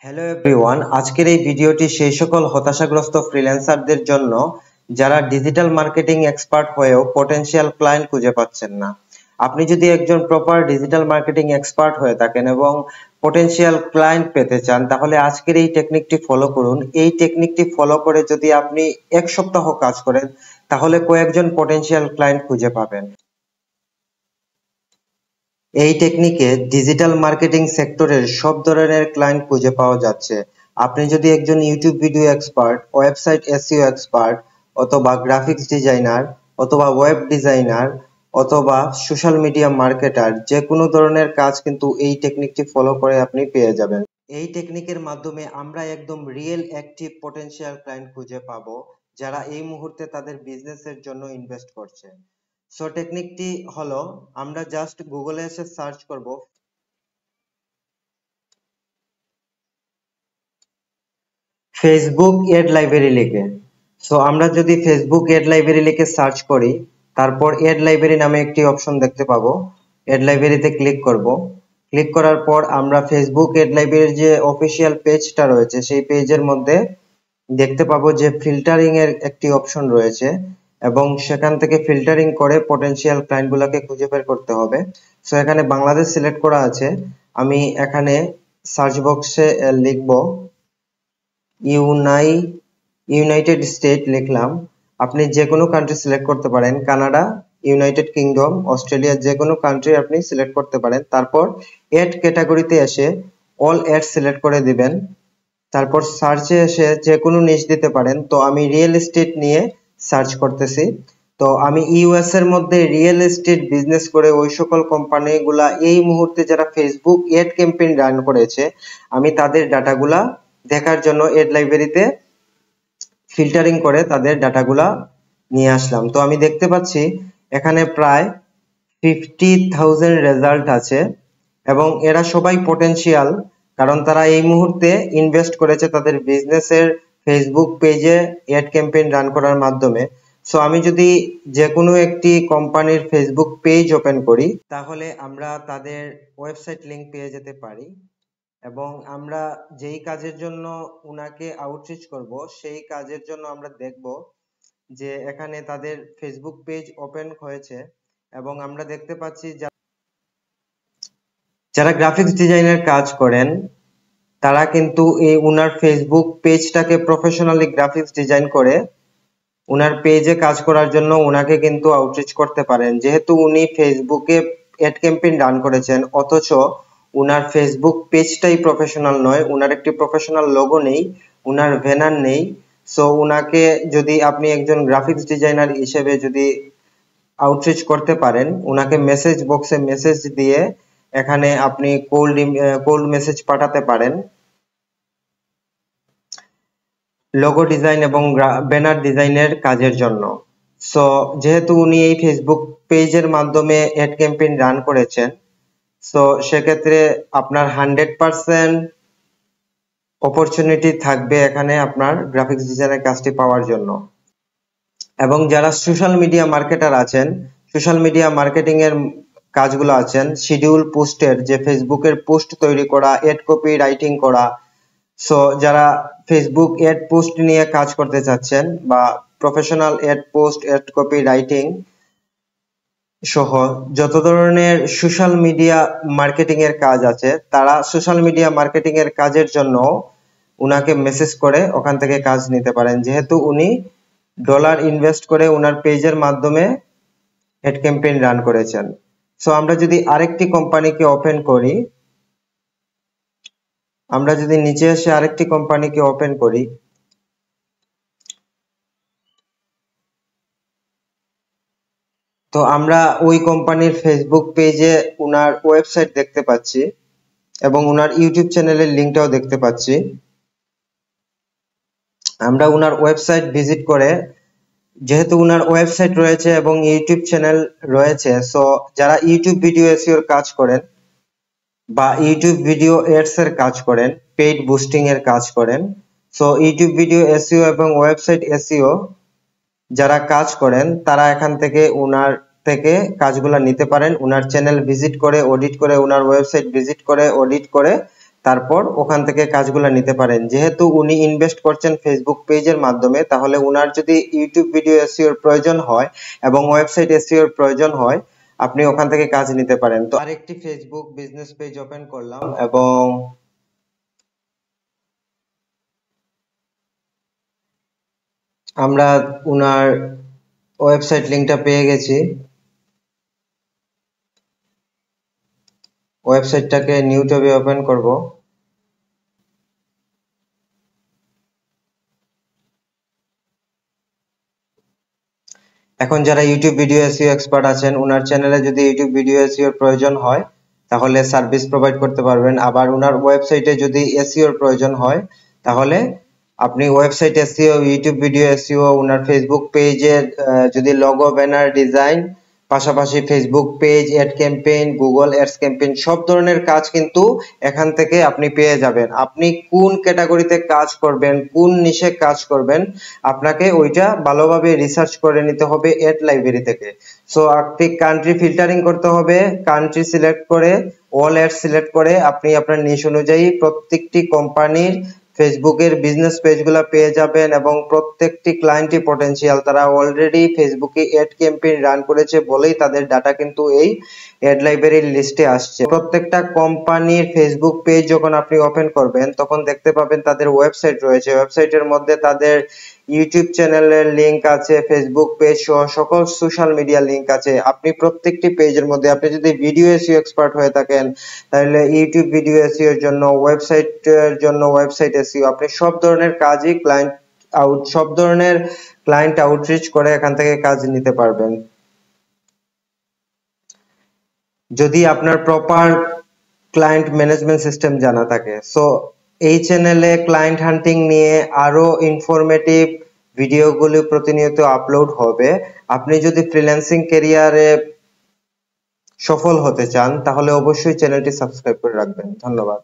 Hello everyone, আজকের এই ভিডিওটি সেই সকল হতাশাগ্রস্ত ফ্রিল্যান্সারদের জন্য যারা ডিজিটাল মার্কেটিং এক্সপার্ট হয়েও পটেনশিয়াল ক্লায়েন্ট খুঁজে পাচ্ছেন না। আপনি যদি একজন প্রপার ডিজিটাল মার্কেটিং এক্সপার্ট হয়ে থাকেন এবং পটেনশিয়াল ক্লায়েন্ট পেতে চান, তাহলে আজকের এই টেকনিকটি ফলো করুন। এই টেকনিকটি ফলো করে যদি আপনি এক সপ্তাহ কাজ করেন, তাহলে কয়েকজন পটেনশিয়াল ক্লায়েন্ট খুঁজে পাবেন। এই টেকনিকে ডিজিটাল মার্কেটিং সেক্টরের সব ধরনের ক্লায়েন্ট খুঁজে পাওয়া যাচ্ছে। আপনি যদি একজন YouTube video expert, website SEO expert, অথবা গ্রাফিক্স ডিজাইনার, অথবা ওয়েব ডিজাইনার, অথবা সোশ্যাল মিডিয়া মার্কেটার, যে কোনো ধরনের কাজ কিন্তু এই টেকনিকটি ফলো করে আপনি পেয়ে যাবেন। এই টেকনিকের মাধ্যমে আমরা একদম রিয়েল অ্যাক্টিভ পটেনশিয়াল ক্লায়েন্ট খুঁজে পাবো, যারা এই মুহূর্তে তাদের বিজনেসের জন্য ইনভেস্ট করছে। সো টেকনিকটি হলো, আমরা জাস্ট গুগলে এসে সার্চ করব ফেসবুক এড লাইব্রেরি লিখে। সো আমরা যদি ফেসবুক এড লাইব্রেরি লিখে সার্চ করি, তারপর এড লাইব্রেরি নামে একটি অপশন দেখতে পাবো। এড লাইব্রেরিতে ক্লিক করব। ক্লিক করার পর আমরা ফেসবুক এড লাইব্রেরির যে অফিসিয়াল পেজটা রয়েছে, সেই পেজের মধ্যে দেখতে পাবো যে ফিল্টারিং এর একটি অপশন রয়েছে, এবং সেখান থেকে ফিল্টারিং করে পটেনশিয়াল ক্লায়েন্ট গুলাকে খুঁজে বের করতে হবে। সো এখানে বাংলাদেশ সিলেক্ট করা আছে। আমি এখানে সার্চ বক্সে লিখব ইউনাইটেড স্টেট লিখলাম। আপনি যে কোনো কান্ট্রি সিলেক্ট করতে পারেন, কানাডা, ইউনাইটেড কিংডম, অস্ট্রেলিয়া, যে কোনো কান্ট্রি আপনি সিলেক্ট করতে পারেন। তারপর এড ক্যাটাগরিতে এসে অল এড সিলেক্ট করে দিবেন। তারপর সার্চে এসে যে কোনো নিশ দিতে পারেন। তো আমি রিয়েল এস্টেট নিয়ে সার্চ করতেছি। তো আমি ইউএস এর মধ্যে রিয়েল এস্টেট বিজনেস করে ওই সকল কোম্পানিগুলা এই মুহূর্তে যারা ফেসবুক এড ক্যাম্পেইন রান করেছে, আমি তাদের ডাটাগুলা দেখার জন্য এড লাইব্রেরিতে ফিল্টারিং করে তাদের ডাটাগুলা নিয়ে আসলাম। তো আমি দেখতে পাচ্ছি এখানে প্রায় 50,000 রেজাল্ট আছে, এবং এরা সবাই পটেনশিয়াল, কারণ তারা এই মুহূর্তে ইনভেস্ট করেছে তাদের বিজনেসের ফেসবুক পেজে এড ক্যাম্পেইন রান করার মাধ্যমে। সো আমি যদি যে কোনো একটি কোম্পানির ফেসবুক পেজ ওপেন করি, তাহলে আমরা তাদের ওয়েবসাইট লিংক পেয়ে যেতে পারি, এবং আমরা যেই কাজের জন্য উনাকে আউটরিচ করব, সেই কাজের জন্য আমরা দেখব যে এখানে তাদের ফেসবুক পেজ ওপেন হয়েছে, এবং আমরা দেখতে পাচ্ছি যারা গ্রাফিক্স ডিজাইনের কাজ করেন, তারা কিন্তু এই উনার ফেসবুক পেজটাকে প্রফেশনালি গ্রাফিক্স ডিজাইন করে উনার পেজে কাজ করার জন্য উনাকে কিন্তু আউটরিচ করতে পারেন। যেহেতু উনি ফেসবুকে এড ক্যাম্পেইন রান করেছেন, অথচ উনার ফেসবুক পেজটাই প্রফেশনাল নয়, উনার একটি প্রফেশনাল লোগো নেই, উনার ব্যানার নেই। সো উনাকে যদি আপনি একজন গ্রাফিক্স ডিজাইনার হিসেবে যদি আউটরিচ করতে পারেন, উনাকে মেসেজ বক্সে মেসেজ দিয়ে এখানে আপনি কোল্ড মেসেজ পাঠাতে পারেন লোগো ডিজাইন এবং ব্যানার ডিজাইনের কাজের জন্য। সো যেহেতু উনি এই ফেসবুক পেজের মাধ্যমে এড ক্যাম্পেইন রান করেছেন, সো সেক্ষেত্রে আপনার 100% অপরচুনিটি থাকবে এখানে আপনার গ্রাফিক্স ডিজাইনের কাজটি পাওয়ার জন্য। এবং যারা সোশ্যাল মিডিয়া মার্কেটার আছেন, সোশ্যাল মিডিয়া মার্কেটিং এর কাজগুলো আছেন, শিডিউল পোস্টের, যে ফেসবুকের পোস্ট তৈরি করা, এড কপি রাইটিং করা, সো যারা ফেসবুক এড পোস্ট নিয়ে কাজ করতে চাচ্ছেন, বা professional ad post, ad copy writing সহ যত ধরনের সোশ্যাল মিডিয়া মার্কেটিং এর কাজ আছে, তারা সোশ্যাল মিডিয়া মার্কেটিং এর কাজের জন্য উনাকে মেসেজ করে ওখান থেকে কাজ নিতে পারেন, যেহেতু উনি ডলার ইনভেস্ট করে উনার পেজের মাধ্যমে এড ক্যাম্পেইন রান করেছেন। সো আমরা যদি আরেকটি কোম্পানিকে ওপেন করি, আমরা যদি নিচে এসে আরেকটি কোম্পানিকে ওপেন করি, তো আমরা ওই কোম্পানির ফেসবুক পেজে উনার ওয়েবসাইট দেখতে পাচ্ছি, এবং উনার ইউটিউব চ্যানেলের লিংকটাও দেখতে পাচ্ছি। আমরা উনার ওয়েবসাইট ভিজিট করে, যেহেতু উনার ওয়েবসাইট রয়েছে এবং ইউটিউব চ্যানেল রয়েছে, সো যারা ইউটিউব ভিডিও এসইও এর কাজ করেন, বা ইউটিউব ভিডিও এডস এর কাজ করেন, পেইড বুস্টিং এর কাজ করেন, সো ইউটিউব ভিডিও এসইও এবং ওয়েবসাইট এসইও যারা কাজ করেন, তারা এখান থেকে উনার থেকে কাজগুলা নিতে পারেন। উনার চ্যানেল ভিজিট করে, অডিট করে, উনার ওয়েবসাইট ভিজিট করে, অডিট করে তারপর ওখান থেকে কাজগুলো নিতে পারেন। যেহেতু উনি ইনভেস্ট করছেন ফেসবুক পেজের মাধ্যমে, তাহলে উনার যদি ইউটিউব ভিডিও এসইও এর প্রয়োজন হয় এবং ওয়েবসাইট এসইও এর প্রয়োজন হয়, আপনি ওখান থেকে কাজ নিতে পারেন। তো আরেকটি ফেসবুক বিজনেস পেজ ওপেন করলাম এবং আমরা উনার ওয়েবসাইট লিংকটা পেয়ে গেছি। ওয়েবসাইটটাকে নিউ ট্যাবে ওপেন করব। এখন যারা ইউটিউব ভিডিও এসইও এক্সপার্ট আছেন, উনার চ্যানেলে যদি ইউটিউব ভিডিও এসইও এর প্রয়োজন হয় তাহলে সার্ভিস প্রোভাইড করতে পারবেন। আবার উনার ওয়েবসাইটে যদি এসইও এর প্রয়োজন হয় তাহলে আপনি website SEO, YouTube video SEO, উনার ফেসবুক পেজের যদি লোগো, ব্যানার ডিজাইন, পাশাপাশি Facebook page ad campaign, Google ads campaign সব ধরনের কাজ কিন্তু এখান থেকে আপনি পেয়ে যাবেন। আপনি কোন ক্যাটাগরিতে কাজ করবেন, কোন নিশে কাজ করবেন, আপনাকে ওইটা ভালোভাবে রিসার্চ করে নিতে হবে অ্যাড লাইব্রেরি থেকে। সো আপনি কান্ট্রি ফিল্টারিং করতে হবে, কান্ট্রি সিলেক্ট করে অল অ্যাড সিলেক্ট করে আপনি আপনার নিশ অনুযায়ী প্রত্যেকটি কোম্পানির ফেসবুকের বিজনেস পেজগুলো পেয়ে যাবেন এবং প্রত্যেকটি ক্লায়েন্টই পটেনশিয়াল। তারা অলরেডি ফেসবুকে অ্যাড ক্যাম্পেইন রান করেছে বলেই তাদের ডাটা কিন্তু এই অ্যাড লাইব্রেরির লিস্টে আসছে। প্রত্যেকটা কোম্পানির ফেসবুক পেজ যখন আপনি ওপেন করবেন তখন দেখতে পাবেন তাদের ওয়েবসাইট রয়েছে। ওয়েবসাইটের মধ্যে তাদের ইউটিউব চ্যানেলের লিংক আছে, ফেসবুক পেজ সহ সকল সোশ্যাল মিডিয়া লিংক আছে। আপনি প্রত্যেকটি পেজের মধ্যে, আপনি যদি ভিডিও এসইও এক্সপার্ট হয়ে থাকেন তাহলে ইউটিউব ভিডিও এসইও এর জন্য, ওয়েবসাইটের জন্য ওয়েবসাইট এসইও, আপনি সব ধরনের কাজই সব ধরনের ক্লায়েন্ট আউটরিচ করে এখান থেকে কাজ নিতে পারবেন যদি আপনার প্রপার ক্লায়েন্ট ম্যানেজমেন্ট সিস্টেম জানা থাকে। সো এই চ্যানেলে ক্লায়েন্ট হান্টিং নিয়ে আরো ইনফরমেটিভ ভিডিওগুলো প্রতিনিয়ত আপলোড হবে। আপনি যদি ফ্রিল্যান্সিং ক্যারিয়ারে সফল হতে চান তাহলে অবশ্যই চ্যানেলটি সাবস্ক্রাইব করে রাখবেন। ধন্যবাদ।